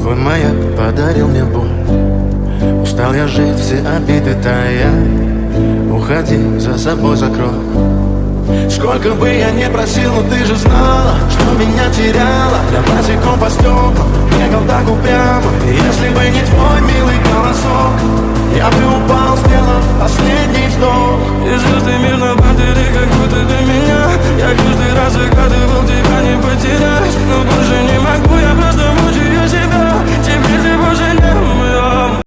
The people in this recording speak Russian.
Твой маяк подарил мне боль. Устал я жить, все обиды тая. Уходи, за собой закрой. Сколько бы я не просил, но ты же знала, что меня теряла. Я босиком по стеклам бегал так упрямо. И если